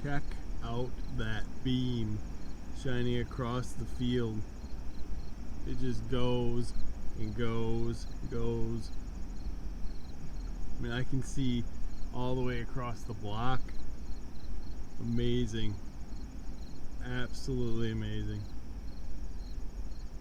Check out that beam shining across the field. It just goes and goes and goes. I mean, I can see all the way across the block. Amazing. Absolutely amazing.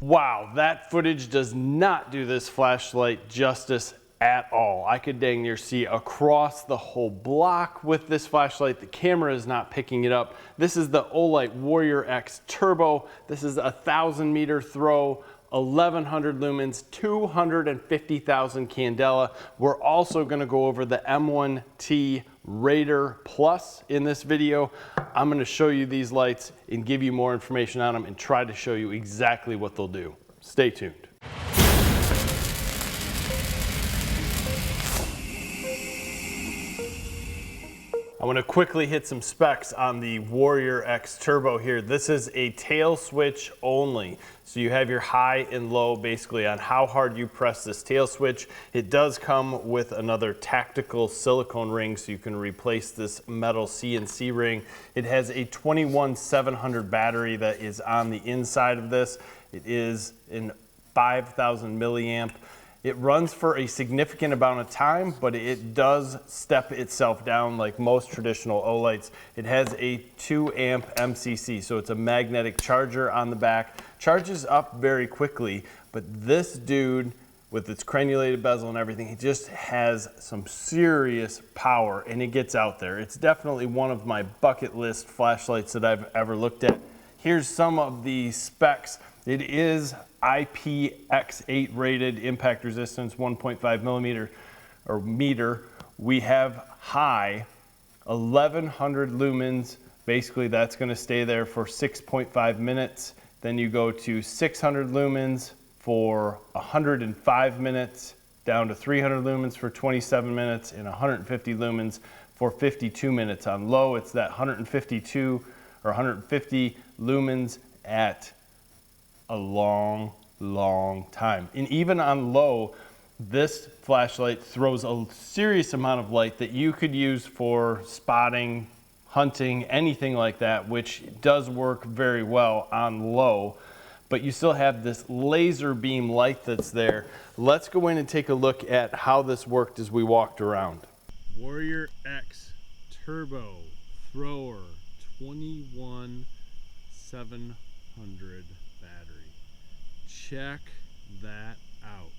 Wow, that footage does not do this flashlight justice at all. I could dang near see across the whole block with this flashlight. The camera is not picking it up. This is the OLIGHT Warrior X Turbo. This is a 1,000-meter throw, 1,100 lumens, 250,000 candela. We're also gonna go over the M1T Raider Plus in this video. I'm gonna show you these lights and give you more information on them and try to show you exactly what they'll do. Stay tuned. I want to quickly hit some specs on the Warrior X Turbo here. This is a tail switch only. So you have your high and low basically on how hard you press this tail switch. It does come with another tactical silicone ring so you can replace this metal CNC ring. It has a 21700 battery that is on the inside of this. It is in 5,000 milliamp. It runs for a significant amount of time, but it does step itself down like most traditional OLights. It has a 2 amp MCC, so it's a magnetic charger on the back. Charges up very quickly, but this dude, with its crenulated bezel and everything, it just has some serious power and it gets out there. It's definitely one of my bucket list flashlights that I've ever looked at. Here's some of the specs. It is IPX8 rated, impact resistance 1.5 millimeter or meter. We have high 1,100 lumens. Basically that's gonna stay there for 6.5 minutes. Then you go to 600 lumens for 105 minutes, down to 300 lumens for 27 minutes, and 150 lumens for 52 minutes. On low, it's that 152 or 150 lumens at a long time. And even on low, this flashlight throws a serious amount of light that you could use for spotting, hunting, anything like that, which does work very well on low. But you still have this laser beam light that's there. Let's go in and take a look at how this worked as we walked around. Warrior X Turbo Thrower 21700 battery. Check that out.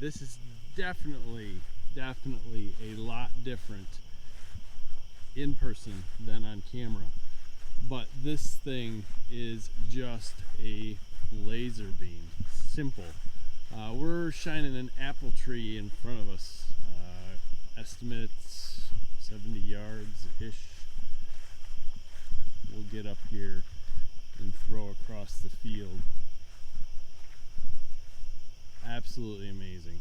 This is definitely a lot different in person than on camera. But this thing is just a laser beam. Simple. We're shining an apple tree in front of us. Estimates 70 yards-ish. We'll get up here and throw across the field. Absolutely amazing.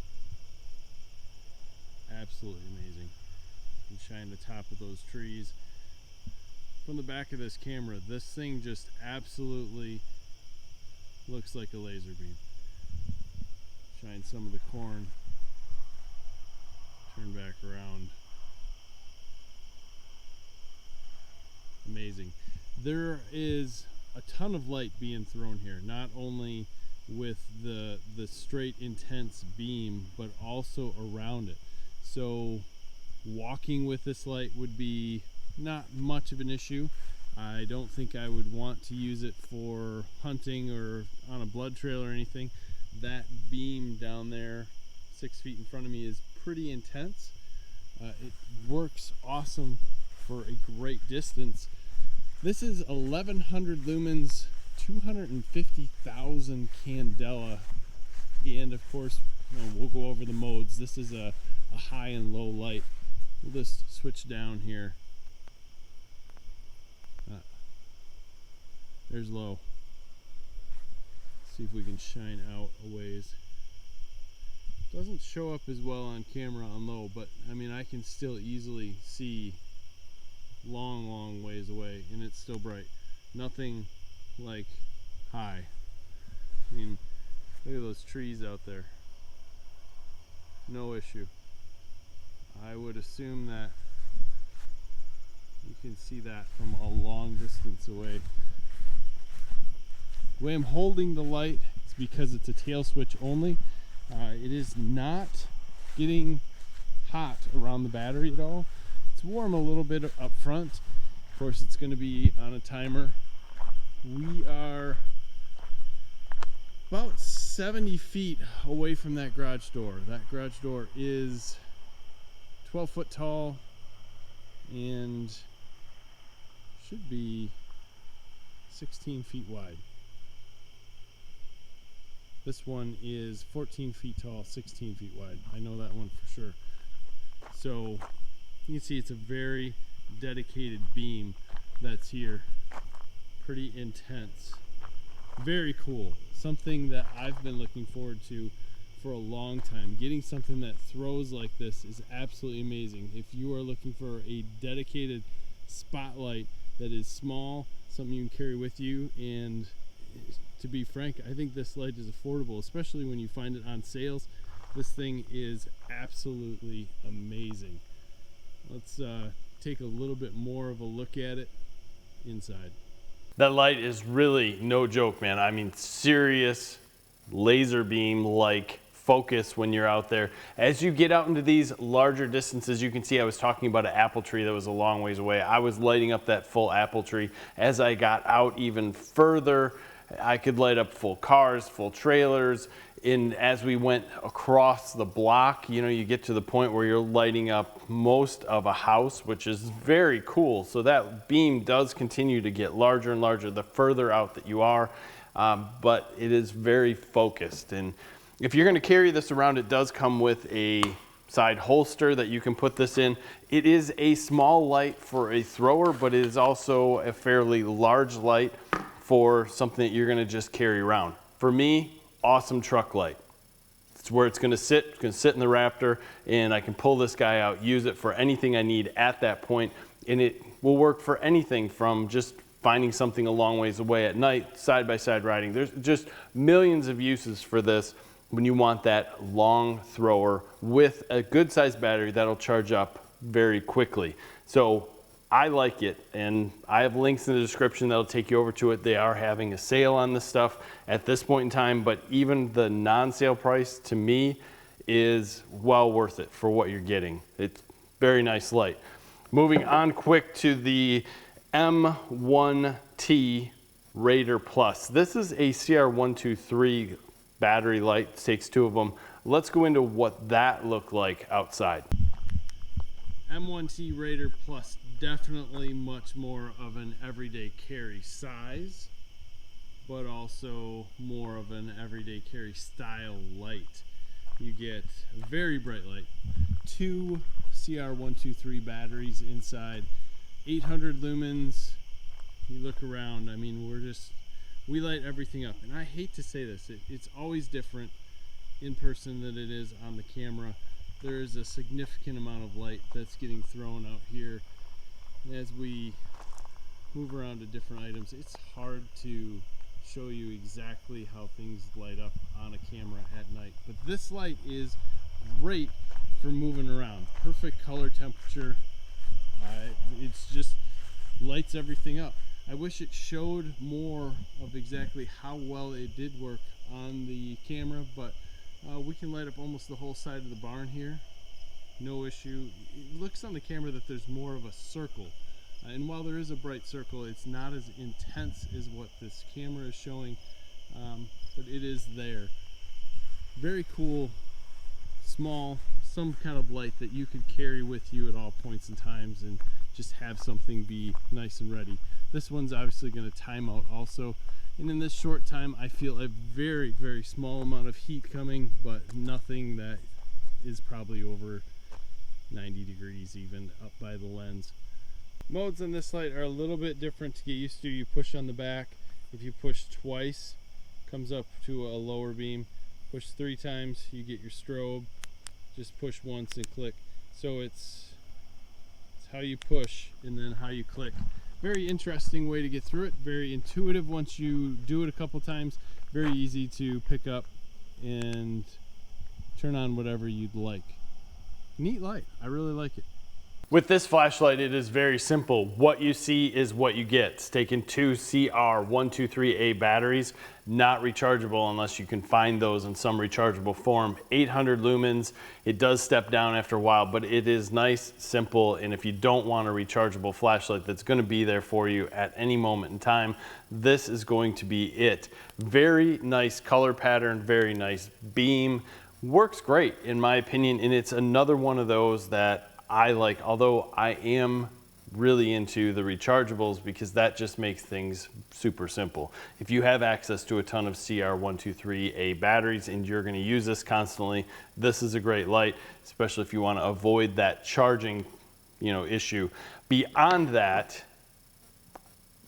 Absolutely amazing. You can shine the top of those trees. From the back of this camera, this thing just absolutely looks like a laser beam. Shine some of the corn. Turn back around. Amazing. There is a ton of light being thrown here, not only with the straight intense beam, but also around it. So walking with this light would be not much of an issue. I don't think I would want to use it for hunting or on a blood trail or anything. That beam down there 6 feet in front of me is pretty intense. It works awesome for a great distance. This is 1,100 lumens, 250,000 candela, and of course, we'll go over the modes. This is a high and low light. We'll just switch down here. There's low. See if we can shine out a ways. Doesn't show up as well on camera on low, but I mean I can still easily see long ways away, and it's still bright. Nothing like high. I mean, look at those trees out there. No issue. I would assume that you can see that from a long distance away. The way I'm holding the light is because it's a tail switch only. It is not getting hot around the battery at all. It's warm a little bit up front. Of course, it's going to be on a timer. We are about 70 feet away from that garage door. That garage door is 12 foot tall and should be 16 feet wide. This one is 14 feet tall, 16 feet wide. I know that one for sure. So you can see it's a very dedicated beam that's here. Pretty intense. Very cool. Something that I've been looking forward to for a long time. Getting something that throws like this is absolutely amazing. If you are looking for a dedicated spotlight that is small, something you can carry with you, and to be frank, I think this light is affordable, especially when you find it on sales. This thing is absolutely amazing. Let's take a little bit more of a look at it inside. That light is really no joke, man. I mean, serious laser beam like focus when you're out there. As you get out into these larger distances, you can see I was talking about an apple tree that was a long ways away. I was lighting up that full apple tree. As I got out even further, I could light up full cars, full trailers. And as we went across the block, you know, you get to the point where you're lighting up most of a house, which is very cool. So that beam does continue to get larger and larger the further out that you are, but it is very focused. And if you're going to carry this around, it does come with a side holster that you can put this in. It is a small light for a thrower, but it is also a fairly large light for something that you're going to just carry around. For me, awesome truck light. It's where it's going to sit. It's going to sit in the Raptor, and I can pull this guy out, use it for anything I need at that point, and it will work for anything from just finding something a long ways away at night, side-by-side riding. There's just millions of uses for this when you want that long thrower with a good-sized battery that'll charge up very quickly. So I like it, and I have links in the description that'll take you over to it. They are having a sale on this stuff at this point in time, but even the non-sale price to me is well worth it for what you're getting. It's very nice light. Moving on quick to the M1T Raider Plus. This is a CR123 battery light. It takes two of them. Let's go into what that looked like outside. M1T Raider Plus, definitely much more of an everyday carry size, but also more of an everyday carry style light. You get a very bright light, two CR123 batteries inside, 800 lumens. You look around, I mean, we light everything up, and I hate to say this, it's always different in person than it is on the camera. There is a significant amount of light that's getting thrown out here. As we move around to different items, it's hard to show you exactly how things light up on a camera at night. But this light is great for moving around. Perfect color temperature. It's just lights everything up. I wish it showed more of exactly how well it did work on the camera, but we can light up almost the whole side of the barn here. No issue. It looks on the camera that there's more of a circle. And while there is a bright circle, it's not as intense as what this camera is showing, but it is there. Very cool, small, some kind of light that you could carry with you at all points and times and just have something be nice and ready. This one's obviously going to time out also. And in this short time, I feel a very, very small amount of heat coming, but nothing that is probably over 90 degrees even up by the lens. Modes on this light are a little bit different to get used to. You push on the back. If you push twice, comes up to a lower beam. Push 3 times, you get your strobe. Just push once and click. So it's how you push and then how you click. Very interesting way to get through it. Very intuitive once you do it a couple times. Very easy to pick up and turn on whatever you'd like. Neat light. I really like it. With this flashlight, it is very simple. What you see is what you get. It's taking two CR123A batteries, not rechargeable unless you can find those in some rechargeable form. 800 lumens. It does step down after a while, but it is nice, simple, and if you don't want a rechargeable flashlight that's going to be there for you at any moment in time, this is going to be it. Very nice color pattern, very nice beam. Works great in my opinion, and it's another one of those that I like, although I am really into the rechargeables because that just makes things super simple. If you have access to a ton of CR123A batteries and you're going to use this constantly, this is a great light, especially if you want to avoid that charging, issue. Beyond that,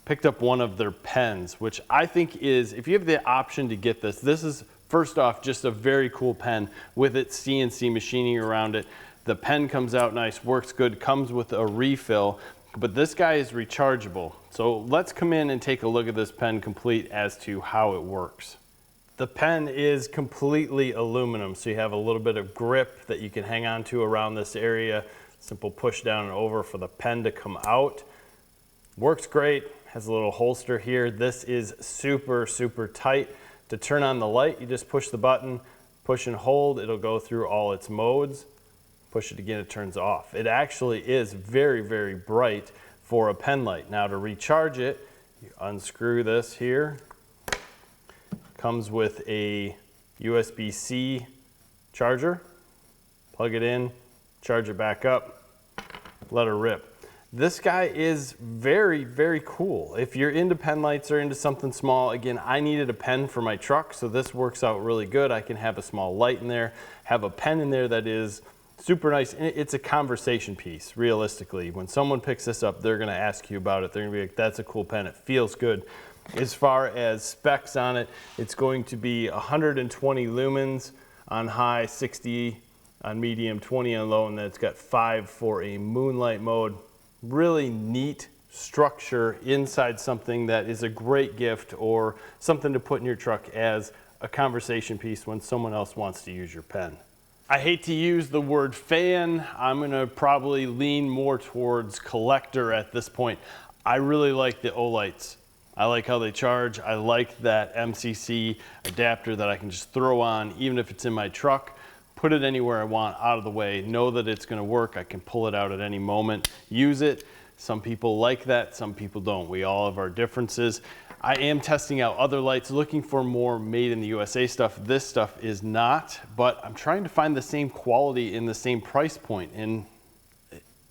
picked up one of their pens, which I think is, if you have the option to get this, this is first off just a very cool pen with its CNC machining around it. The pen comes out nice, works good, comes with a refill, but this guy is rechargeable. So let's come in and take a look at this pen complete as to how it works. The pen is completely aluminum, so you have a little bit of grip that you can hang on to around this area. Simple push down and over for the pen to come out. Works great, has a little holster here. This is super, super tight. To turn on the light, you just push the button, push and hold, it'll go through all its modes. Push it again, it turns off. It actually is very, very bright for a pen light. Now to recharge it, you unscrew this here. Comes with a USB-C charger. Plug it in, charge it back up, let her rip. This guy is very, very cool. If you're into pen lights or into something small, again, I needed a pen for my truck, so this works out really good. I can have a small light in there, have a pen in there that is super nice. It's a conversation piece, realistically. When someone picks this up, they're gonna ask you about it. They're gonna be like, that's a cool pen, it feels good. As far as specs on it, it's going to be 120 lumens on high, 60 on medium, 20 on low, and then it's got 5 for a moonlight mode. Really neat structure inside something that is a great gift or something to put in your truck as a conversation piece when someone else wants to use your pen. I hate to use the word fan. I'm gonna probably lean more towards collector at this point. I really like the OLIGHTs. I like how they charge. I like that MCC adapter that I can just throw on, even if it's in my truck, put it anywhere I want out of the way, know that it's gonna work. I can pull it out at any moment, use it. Some people like that, some people don't. We all have our differences. I am testing out other lights, looking for more made in the USA stuff. This stuff is not, but I'm trying to find the same quality in the same price point, and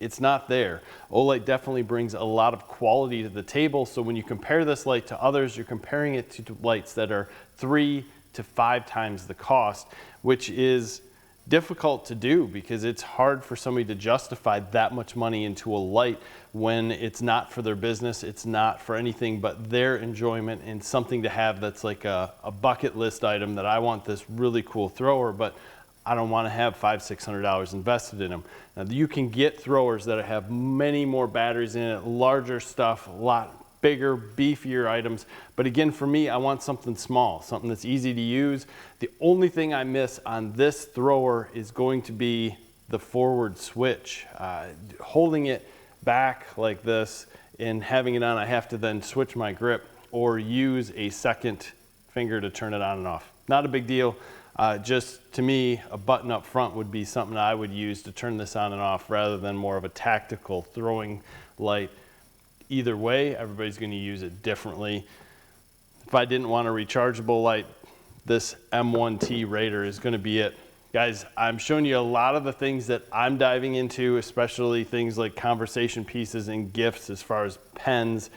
it's not there. OLIGHT definitely brings a lot of quality to the table, so when you compare this light to others, you're comparing it to lights that are 3 to 5 times the cost, which is difficult to do because it's hard for somebody to justify that much money into a light when it's not for their business, it's not for anything but their enjoyment and something to have that's like a bucket list item that I want this really cool thrower, but I don't want to have $500–600 invested in them. Now you can get throwers that have many more batteries in it, larger stuff, a lot bigger, beefier items. But again, for me, I want something small, something that's easy to use. The only thing I miss on this thrower is going to be the forward switch. Holding it back like this and having it on, I have to then switch my grip or use a second finger to turn it on and off. Not a big deal. Just to me, a button up front would be something I would use to turn this on and off rather than more of a tactical throwing light. Either way, everybody's going to use it differently. If I didn't want a rechargeable light, this M1T Raider is going to be it. Guys, I'm showing you a lot of the things that I'm diving into, especially things like conversation pieces and gifts as far as pens.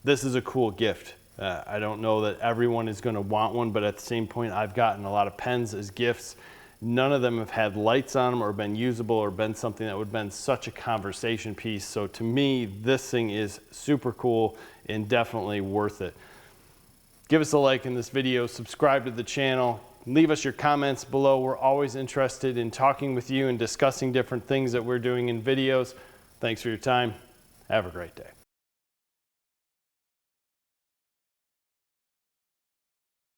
This is a cool gift. I don't know that everyone is going to want one, but at the same point, I've gotten a lot of pens as gifts. None of them have had lights on them or been usable or been something that would have been such a conversation piece. So to me, this thing is super cool and definitely worth it. Give us a like in this video, subscribe to the channel, leave us your comments below. We're always interested in talking with you and discussing different things that we're doing in videos. Thanks for your time. Have a great day.